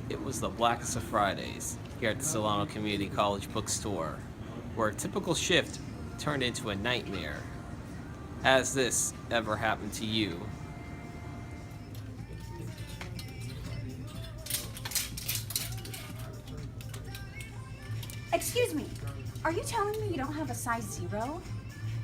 It was the blackest of Fridays here at the Solano Community College bookstore, where a typical shift turned into a nightmare. Has this ever happened to you? Excuse me, are you telling me you don't have a size 0?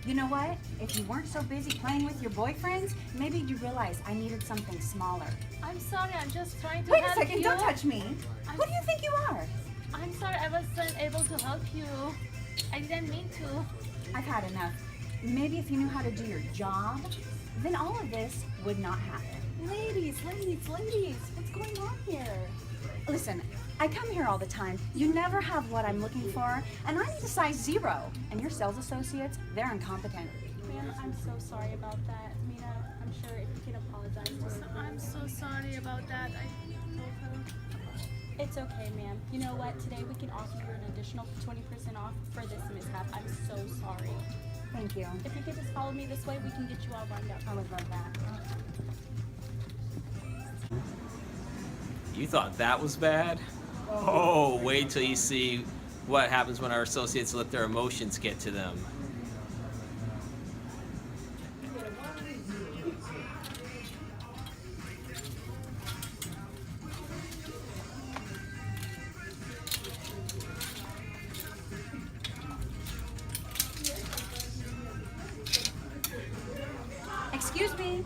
You know what? If you weren't so busy playing with your boyfriends, maybe you'd realize I needed something smaller. I'm sorry, I'm just trying to Wait a help second, you. don't touch me. Who do you think you are? I'm sorry, I wasn't able to help you. I didn't mean to. I've had enough. Maybe if you knew how to do your job, then all of this would not happen. Ladies, what's going on here? Listen, I come here all the time. You never have what I'm looking for, and I need a size 0. And your sales associates, they're incompetent. Ma'am, I'm so sorry about that. Mina, I'm sure if you can apologize to her. I'm so sorry about that. I told her. It's okay, ma'am. You know what? Today we can offer you an additional 20% off for this mishap. I'm so sorry. Thank you. If you could just follow me this way, we can get you all lined up. I would love that. You thought that was bad? Oh, wait till you see what happens when our associates let their emotions get to them. Excuse me,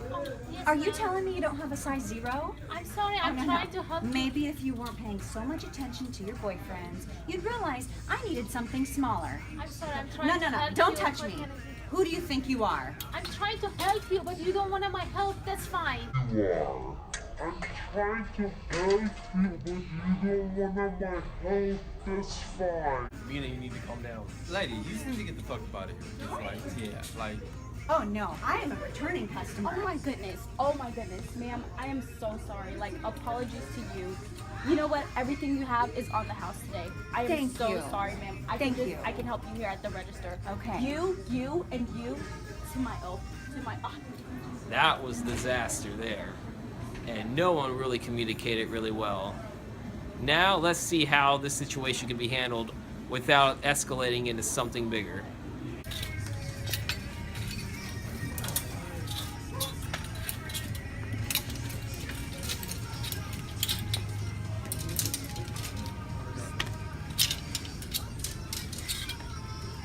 Yes, are you ma'am. telling me you don't have a size 0? I'm sorry, I'm no, trying to help you. Maybe if you weren't paying so much attention to your boyfriends, you'd realize I needed something smaller. I'm sorry, I'm trying No, to no, no, help don't you. touch What me. can I do? Who do you think you are? I'm trying to help you, but you don't want my help. That's fine. I'm trying to help you, but you don't want my help. That's fine. Mina, you need to calm down. Lady, you just need to get the fuck up out of here. Just like, Oh no, I am a returning customer. Oh my goodness. Oh my goodness. Ma'am, I am so sorry. Like, apologies to you. You know what? Everything you have is on the house today. I am Thank so you. sorry, ma'am. Thank you. I can help you here at the register. Okay. You, and you to my That was a disaster there. And no one really communicated really well. Now let's see how this situation can be handled without escalating into something bigger.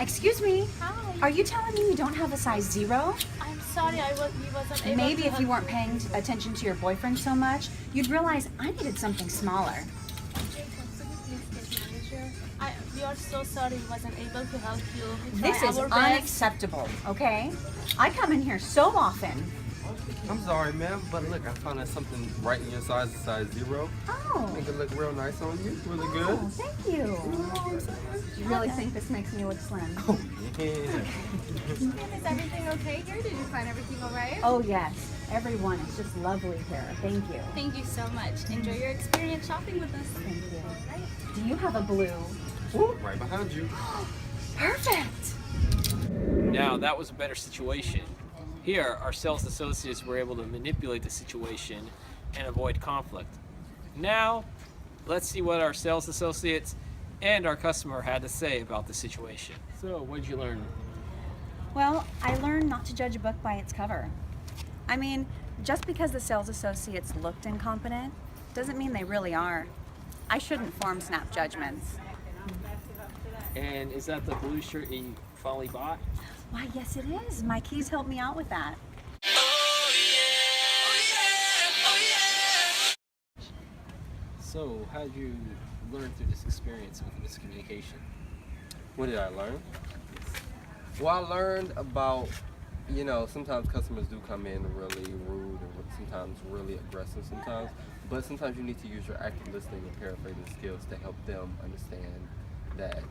Excuse me, Hi. are you telling me you don't have a size 0? I'm sorry, we wasn't able Maybe to if you help weren't paying attention to your boyfriend so much, you'd realize I needed something smaller. We are so sorry we wasn't able to help you. We This tried is our best. unacceptable, okay? I come in here so often. I'm sorry, ma'am, but look, I found out something right in your size, size 0. Oh, Make it look real nice on you. Really oh, good. thank you. You really think this makes me look slim? Oh, yeah. Is everything okay here? Did you find everything all right? Oh yes, everyone is just lovely here. Thank you. Thank you so much. Enjoy your experience shopping with us. Thank you. Do you have a blue? Right behind you. Perfect. Now that was a better situation. Here, our sales associates were able to manipulate the situation and avoid conflict. Now, let's see what our sales associates and our customer had to say about the situation. So, what did you learn? Well, I learned not to judge a book by its cover. I mean, just because the sales associates looked incompetent doesn't mean they really are. I shouldn't form snap judgments. And is that the blue shirt you finally bought? Why, yes it is. My keys helped me out with that. So, how did you learn through this experience with miscommunication? What did I learn? Well, I learned about, sometimes customers do come in really rude and sometimes really aggressive sometimes. But sometimes you need to use your active listening and paraphrasing skills to help them understand that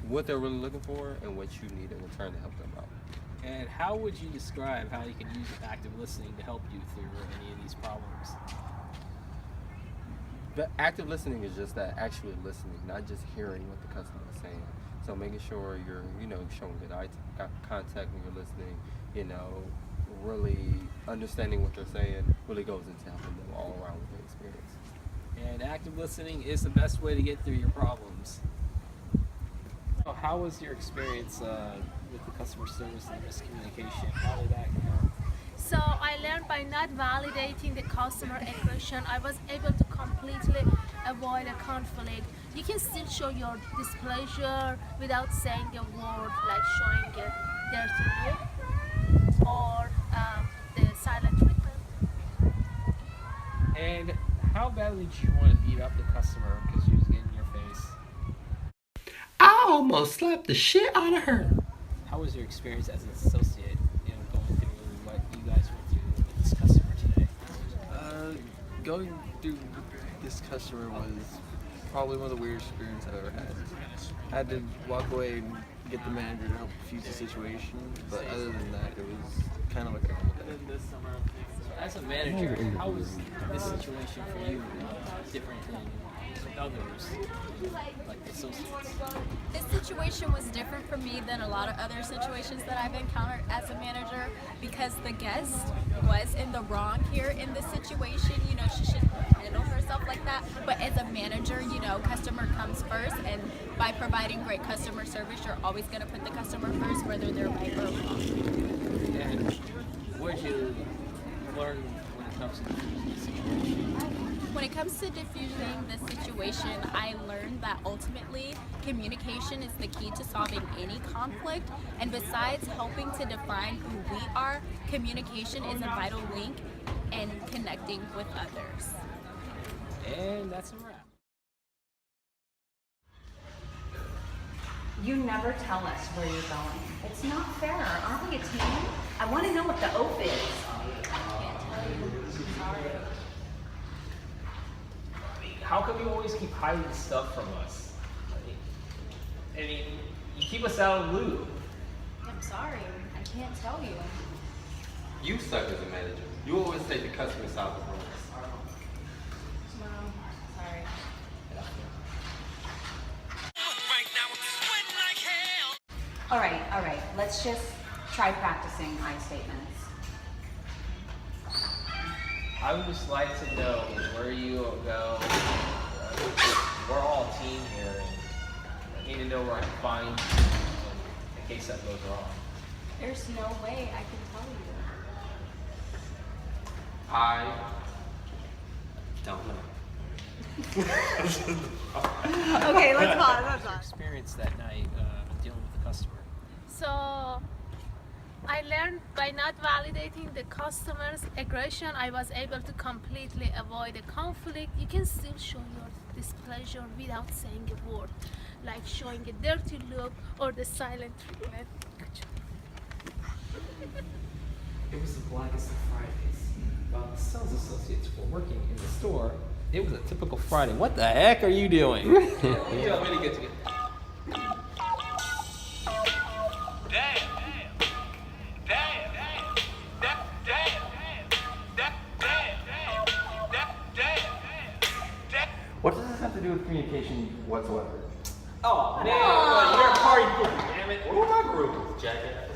what they're really looking for and what you need in return to help them out. And how would you describe how you can use active listening to help you through any of these problems? But active listening is just that, actually listening, not just hearing what the customer is saying. So making sure you're, showing good eye contact when you're listening, really understanding what they're saying really goes into helping them all around with their experience. And and active listening is the best way to get through your problems. So how was your experience with the customer service and miscommunication? How did that go? So I learned by not validating the customer aggression, I was able to completely avoid a conflict. You can still show your displeasure without saying a word, like showing a dirty look or the silent treatment. And how badly did you want to beat up the customer because she was getting in your face? I almost slapped the shit out of her. How was your experience as an associate, going through what you guys went through with this customer today? Going through this customer was probably one of the weirdest experiences I've ever had. I had to walk away and get the manager to help defuse the situation, but other than that, it was kind of like a normal day. As a manager, how was this situation for you different than others, like the associates? This situation was different for me than a lot of other situations that I've encountered as a manager because the guest was in the wrong here in this situation. She shouldn't handle herself like that. But as a manager, customer comes first, and by providing great customer service, you're always going to put the customer first, whether they're right or wrong. And what did you learn when it comes to diffusing the situation? When it comes to diffusing the situation, I learned that ultimately communication is the key to solving any conflict. And besides helping to define who we are, communication is a vital link in connecting with others. And that's a wrap. You never tell us where you're going. It's not fair. Aren't we a team? I want to know what the oath is. Can't tell you. Sorry. How come you always keep hiding stuff from us? I mean, you keep us out of the loop. I'm sorry. I can't tell you. You suck as a manager. You always take the customer side of the room. Well, sorry. All right. Let's just try practicing I statements. I would just like to know where you will go. We're all a team here, and I need to know where I can find you in case something goes wrong. There's no way I can tell you. I don't know. Okay, let's pause. Experience that night dealing with the customer. So I learned by not validating the customer's aggression, I was able to completely avoid a conflict. You can still show your displeasure without saying a word, like showing a dirty look or the silent treatment. It was the blackest of Fridays. While the sales associates were working in the store, it was a typical Friday. What the heck are you doing? You want me to get to it? What does this have to do with communication whatsoever? Oh, man, well, you're a party pooper, damn it. What are my groups, jackass?